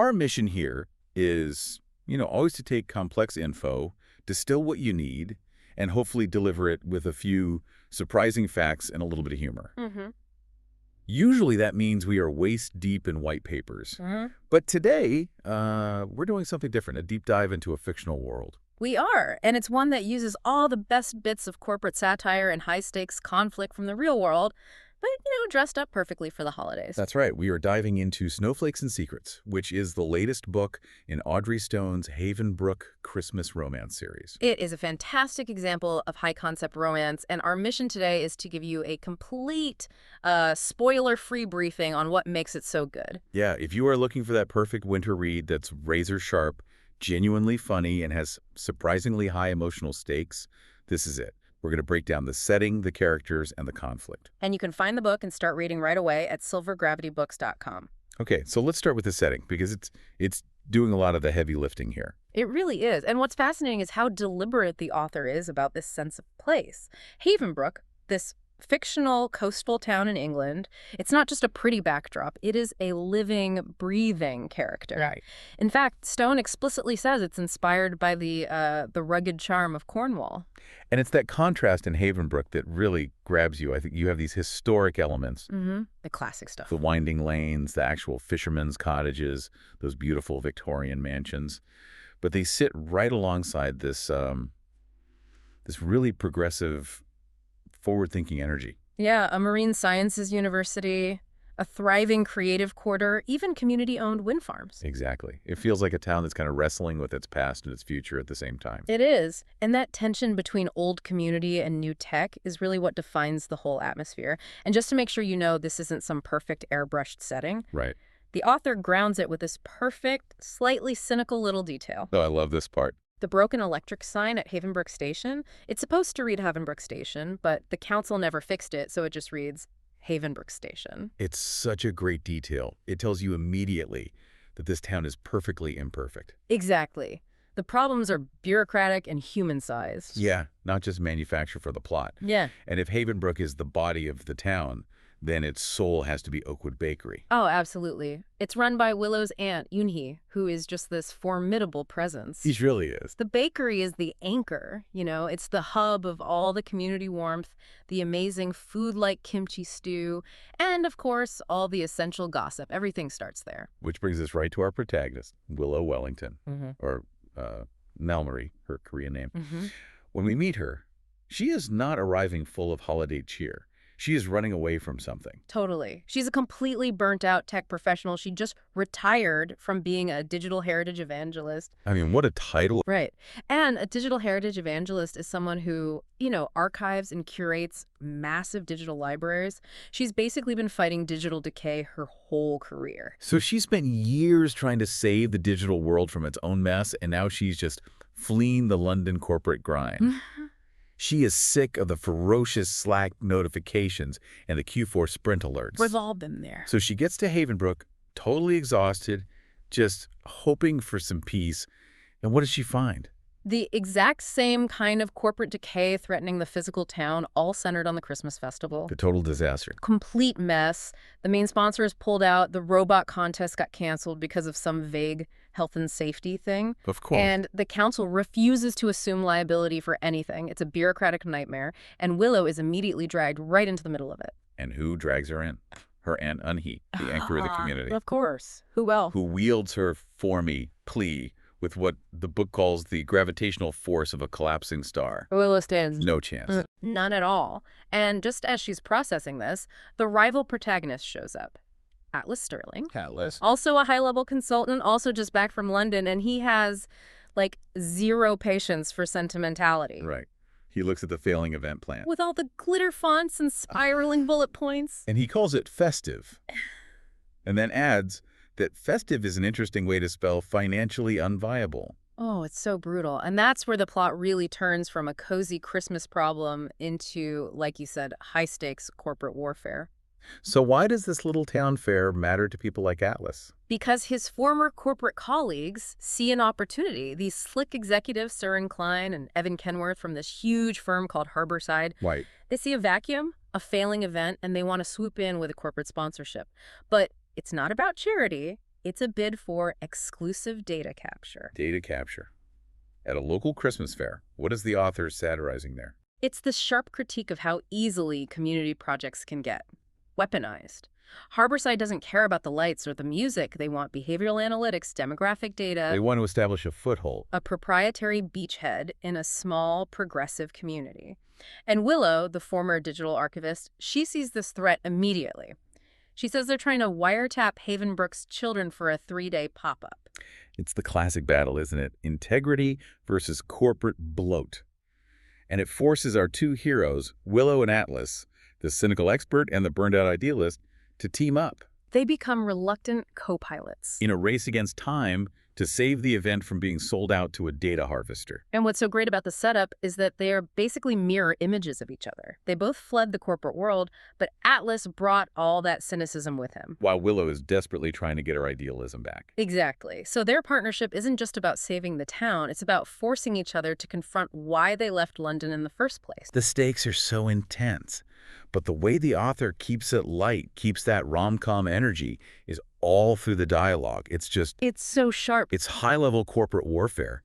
our mission here is, always to take complex info, distill what you need, and hopefully deliver it with a few surprising facts and a little bit of humor. Mm-hmm. Usually that means we are waist deep in white papers. Mm-hmm. But today, we're doing something different, a deep dive into a fictional world. We are, and it's one that uses all the best bits of corporate satire and high-stakes conflict from the real world, but, dressed up perfectly for the holidays. That's right. We are diving into Snowflakes and Secrets, which is the latest book in Audrey Stone's Havenbrook Christmas Romance Series. It is a fantastic example of high-concept romance, and our mission today is to give you a complete, spoiler-free briefing on what makes it so good. Yeah, if you are looking for that perfect winter read that's razor sharp, genuinely funny, and has surprisingly high emotional stakes, this is it. We're going to break down the setting, the characters, and the conflict. And you can find the book and start reading right away at silvergravitybooks.com. Okay, so let's start with the setting, because it's doing a lot of the heavy lifting here. It really is. And what's fascinating is how deliberate the author is about this sense of place. Havenbrook, this fictional coastal town in England, it's not just a pretty backdrop. It is a living, breathing character. Right. In fact, Stone explicitly says it's inspired by the rugged charm of Cornwall. And it's that contrast in Havenbrook that really grabs you. I think you have these historic elements. Mm-hmm. The classic stuff. The winding lanes, the actual fishermen's cottages, those beautiful Victorian mansions. But they sit right alongside this really progressive, forward-thinking energy. Yeah, a marine sciences university, a thriving creative quarter, even community-owned wind farms. Exactly. It feels like a town that's kind of wrestling with its past and its future at the same time. It is. And that tension between old community and new tech is really what defines the whole atmosphere. And just to make sure you know this isn't some perfect airbrushed setting, Right. the author grounds it with this perfect, slightly cynical little detail. Oh, I love this part. The broken electric sign at Havenbrook Station, it's supposed to read Havenbrook Station, but the council never fixed it, so it just reads Havenbrook Station. It's such a great detail. It tells you immediately that this town is perfectly imperfect. Exactly. The problems are bureaucratic and human-sized. Yeah, not just manufactured for the plot. Yeah. And if Havenbrook is the body of the town, then its soul has to be Oakwood Bakery. Oh, absolutely. It's run by Willow's aunt, Yoonhee, who is just this formidable presence. He really is. The bakery is the anchor, it's the hub of all the community warmth, the amazing food like kimchi stew, and, of course, all the essential gossip. Everything starts there. Which brings us right to our protagonist, Willow Wellington, or Nelmarie, her Korean name. When we meet her, she is not arriving full of holiday cheer. She is running away from something. Totally. She's a completely burnt-out tech professional. She just retired from being a digital heritage evangelist. I mean, what a title. Right. And a digital heritage evangelist is someone who, archives and curates massive digital libraries. She's basically been fighting digital decay her whole career. So she spent years trying to save the digital world from its own mess, and now she's just fleeing the London corporate grind. She is sick of the ferocious Slack notifications and the Q4 sprint alerts. We've all been there. So she gets to Havenbrook, totally exhausted, just hoping for some peace. And what does she find? The exact same kind of corporate decay threatening the physical town, all centered on the Christmas festival. The total disaster. Complete mess. The main sponsor is pulled out. The robot contest got canceled because of some vague health and safety thing. Of course. And the council refuses to assume liability for anything. It's a bureaucratic nightmare. And Willow is immediately dragged right into the middle of it. And who drags her in? Her Aunt Unhee, the anchor of the community. Of course. Who else? Who wields her for me plea with what the book calls the gravitational force of a collapsing star. Willow stands No chance. none at all. And just as she's processing this, the rival protagonist shows up. Atlas Sterling. Atlas. Also a high-level consultant, also just back from London, and he has, zero patience for sentimentality. Right. He looks at the failing event plan. With all the glitter fonts and spiraling bullet points. And he calls it festive. And then adds that festive is an interesting way to spell financially unviable. Oh, it's so brutal. And that's where the plot really turns from a cozy Christmas problem into, like you said, high-stakes corporate warfare. So why does this little town fair matter to people like Atlas? Because his former corporate colleagues see an opportunity. These slick executives, Søren Klein and Evan Kenworth from this huge firm called Harborside, Right. they see a vacuum, a failing event, and they want to swoop in with a corporate sponsorship. But it's not about charity. It's a bid for exclusive data capture. Data capture. At a local Christmas fair, what is the author satirizing there? It's this sharp critique of how easily community projects can get weaponized. Harborside doesn't care about the lights or the music. They want behavioral analytics, demographic They data, want to establish a foothold. a proprietary beachhead in a small, progressive community. And Willow, the former digital archivist, she sees this threat immediately. She says they're trying to wiretap Havenbrook's children for a 3-day pop-up. It's the classic battle, isn't it? Integrity versus corporate bloat. And it forces our two heroes, Willow and Atlas, the cynical expert and the burned-out idealist, to team up They become reluctant co-pilots. in a race against time to save the event from being sold out to a data harvester. And what's so great about the setup is that they are basically mirror images of each other. They both fled the corporate world, but Atlas brought all that cynicism with him. While Willow is desperately trying to get her idealism back. Exactly. So their partnership isn't just about saving the town, it's about forcing each other to confront why they left London in the first place. The stakes are so intense, but the way the author keeps it light, keeps that rom-com energy, is all through the dialogue. It's so sharp. it's high-level corporate warfare,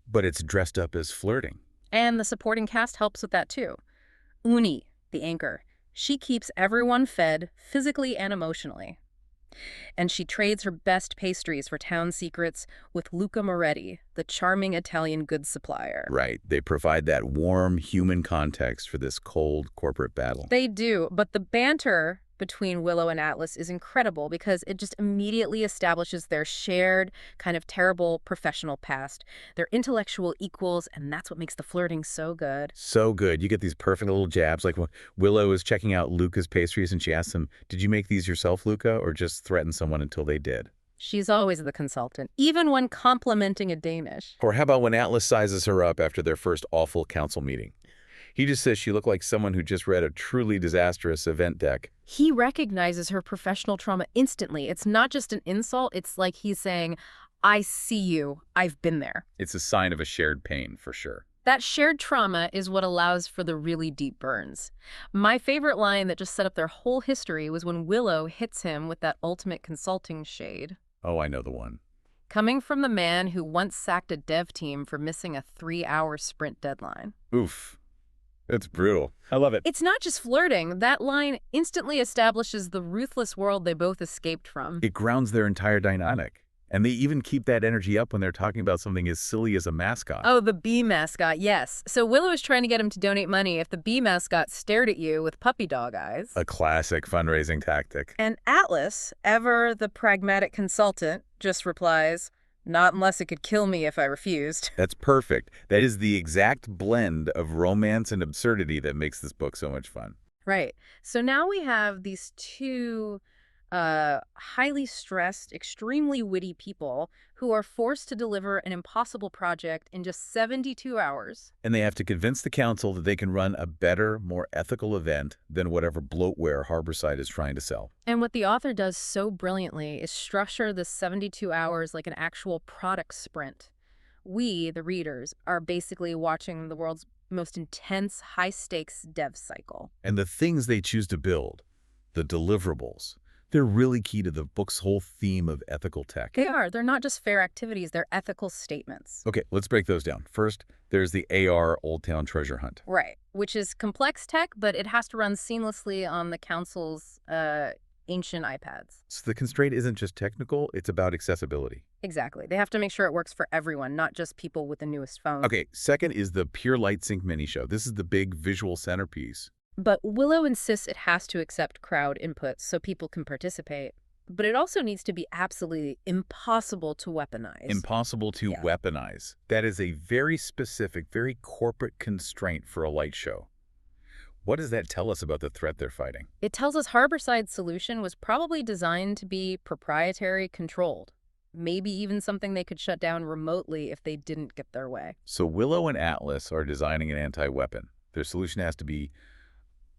but it's dressed up as flirting. And the supporting cast helps with that too. Uni, the anchor, she keeps everyone fed physically and emotionally. And she trades her best pastries for town secrets with Luca Moretti, the charming Italian goods supplier. Right. They provide that warm human context for this cold corporate battle. They do, but the banter between Willow and Atlas is incredible because it just immediately establishes their shared kind of terrible professional past. They're intellectual equals, and that's what makes the flirting so good. So good. You get these perfect little jabs. Like when Willow is checking out Luca's pastries and she asks him, "Did you make these yourself, Luca, or just threaten someone until they did?" She's always the consultant, even when complimenting a Danish. Or how about when Atlas sizes her up after their first awful council meeting? He just says she looked like someone who just read a truly disastrous event deck. He recognizes her professional trauma instantly. It's not just an insult. It's like he's saying, I see you. I've been there. It's a sign of a shared pain, for sure. That shared trauma is what allows for the really deep burns. My favorite line that just set up their whole history was when Willow hits him with that ultimate consulting shade. Oh, I know the one. Coming from the man who once sacked a dev team for missing a 3-hour sprint deadline. Oof. It's brutal. I love it. It's not just flirting. That line instantly establishes the ruthless world they both escaped from. It grounds their entire dynamic. And they even keep that energy up when they're talking about something as silly as a mascot. Oh, the bee mascot, yes. So Willow is trying to get him to donate money if the bee mascot stared at you with puppy dog eyes. A classic fundraising tactic. And Atlas, ever the pragmatic consultant, just replies, not unless it could kill me if I refused. That's perfect. That is the exact blend of romance and absurdity that makes this book so much fun. Right. So now we have these two highly stressed, extremely witty people who are forced to deliver an impossible project in just 72 hours. And they have to convince the council that they can run a better, more ethical event than whatever bloatware Harborside is trying to sell. And what the author does so brilliantly is structure the 72 hours like an actual product sprint. We, the readers, are basically watching the world's most intense, high-stakes dev cycle. And the things they choose to build, the deliverables, they're really key to the book's whole theme of ethical tech. They are. They're not just fair activities. They're ethical statements. Okay, let's break those down. First, there's the AR Old Town Treasure Hunt. Right, which is complex tech, but it has to run seamlessly on the council's ancient iPads. So the constraint isn't just technical, it's about accessibility. Exactly. They have to make sure it works for everyone, not just people with the newest phone. Okay, second is the Pure Light Sync mini show. This is the big visual centerpiece. But Willow insists it has to accept crowd input so people can participate. But it also needs to be absolutely impossible to weaponize. Impossible to weaponize. That is a very specific, very corporate constraint for a light show. What does that tell us about the threat they're fighting? It tells us Harborside's solution was probably designed to be proprietary controlled. Maybe even something they could shut down remotely if they didn't get their way. So Willow and Atlas are designing an anti-weapon. Their solution has to be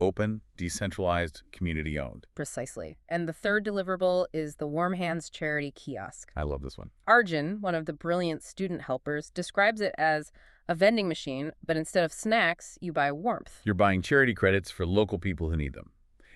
open, decentralized, community-owned. Precisely. And the third deliverable is the Warm Hands charity kiosk. I love this one. Arjun, one of the brilliant student helpers, describes it as a vending machine, but instead of snacks, you buy warmth. You're buying charity credits for local people who need them.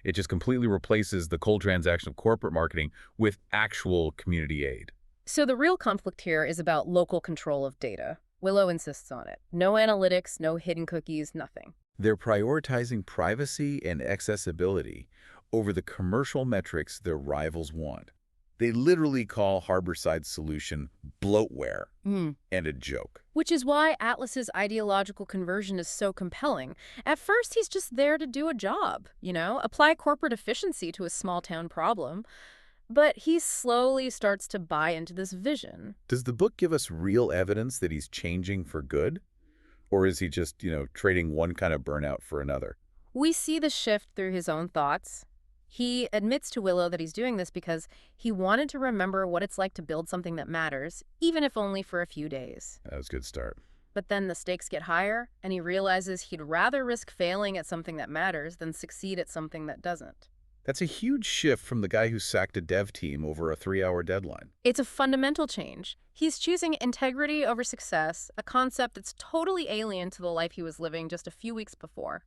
It just completely replaces the cold transaction of corporate marketing with actual community aid. So the real conflict here is about local control of data. Willow insists on it. No analytics, no hidden cookies, nothing. They're prioritizing privacy and accessibility over the commercial metrics their rivals want. They literally call Harborside's solution bloatware and a joke. Which is why Atlas's ideological conversion is so compelling. At first, he's just there to do a job, apply corporate efficiency to a small-town problem. But he slowly starts to buy into this vision. Does the book give us real evidence that he's changing for good? Or is he just, trading one kind of burnout for another? We see the shift through his own thoughts. He admits to Willow that he's doing this because he wanted to remember what it's like to build something that matters, even if only for a few days. That was a good start. But then the stakes get higher, and he realizes he'd rather risk failing at something that matters than succeed at something that doesn't. That's a huge shift from the guy who sacked a dev team over a 3-hour deadline. It's a fundamental change. He's choosing integrity over success, a concept that's totally alien to the life he was living just a few weeks before.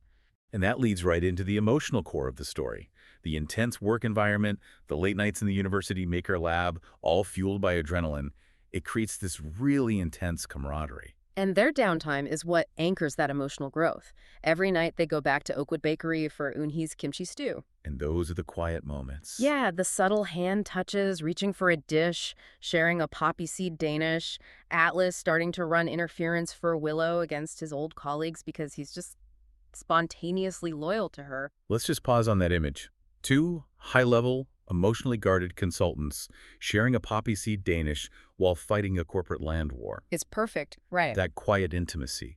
And that leads right into the emotional core of the story. The intense work environment, the late nights in the university maker lab, all fueled by adrenaline, it creates this really intense camaraderie. And their downtime is what anchors that emotional growth. Every night they go back to Oakwood Bakery for Eunhee's kimchi stew. And those are the quiet moments. Yeah, the subtle hand touches, reaching for a dish, sharing a poppy seed Danish, Atlas starting to run interference for Willow against his old colleagues because he's just spontaneously loyal to her. Let's just pause on that image. 2 high-level, emotionally guarded consultants sharing a poppy seed Danish while fighting a corporate land war. It's perfect, right? That quiet intimacy.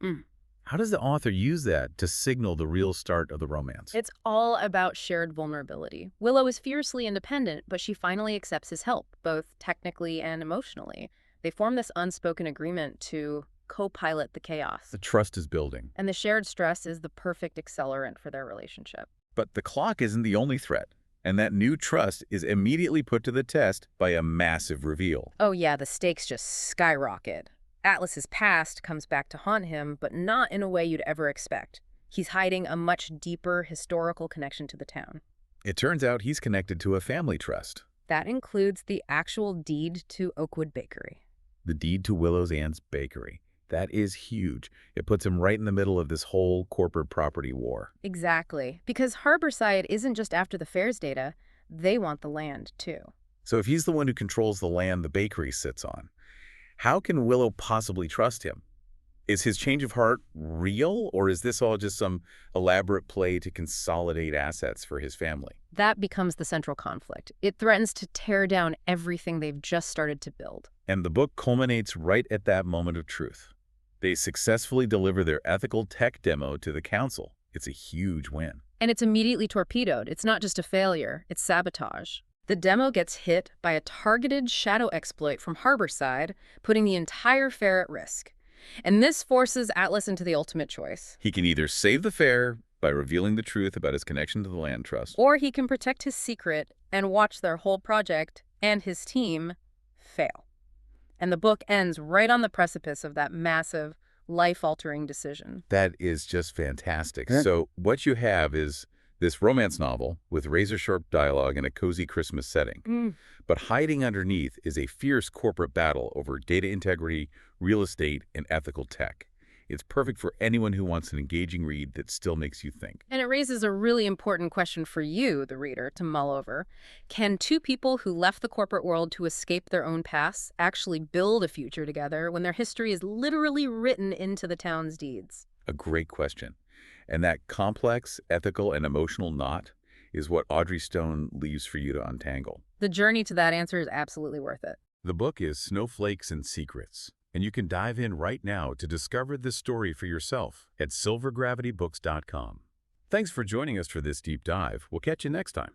How does the author use that to signal the real start of the romance? It's all about shared vulnerability. Willow is fiercely independent, but she finally accepts his help, both technically and emotionally. They form this unspoken agreement to co-pilot the chaos. The trust is building. And the shared stress is the perfect accelerant for their relationship. But the clock isn't the only threat. And that new trust is immediately put to the test by a massive reveal. Oh yeah, the stakes just skyrocket. Atlas's past comes back to haunt him, but not in a way you'd ever expect. He's hiding a much deeper historical connection to the town. It turns out he's connected to a family trust. That includes the actual deed to Oakwood Bakery. The deed to Willow's aunt's bakery. That is huge. It puts him right in the middle of this whole corporate property war. Exactly. Because Harborside isn't just after the fair's data. They want the land, too. So if he's the one who controls the land the bakery sits on, how can Willow possibly trust him? Is his change of heart real, or is this all just some elaborate play to consolidate assets for his family? That becomes the central conflict. It threatens to tear down everything they've just started to build. And the book culminates right at that moment of truth. They successfully deliver their ethical tech demo to the council. It's a huge win. And it's immediately torpedoed. It's not just a failure, it's sabotage. The demo gets hit by a targeted shadow exploit from Harborside, putting the entire fair at risk. And this forces Atlas into the ultimate choice. He can either save the fair by revealing the truth about his connection to the land trust, or he can protect his secret and watch their whole project and his team fail. And the book ends right on the precipice of that massive, life-altering decision. That is just fantastic. So what you have is this romance novel with razor-sharp dialogue and a cozy Christmas setting. But hiding underneath is a fierce corporate battle over data integrity, real estate, and ethical tech. It's perfect for anyone who wants an engaging read that still makes you think. And it raises a really important question for you, the reader, to mull over. Can two people who left the corporate world to escape their own pasts actually build a future together when their history is literally written into the town's deeds? A great question. And that complex, ethical, and emotional knot is what Audrey Stone leaves for you to untangle. The journey to that answer is absolutely worth it. The book is Snowflakes and Secrets, and you can dive in right now to discover this story for yourself at silvergravitybooks.com. Thanks for joining us for this deep dive. We'll catch you next time.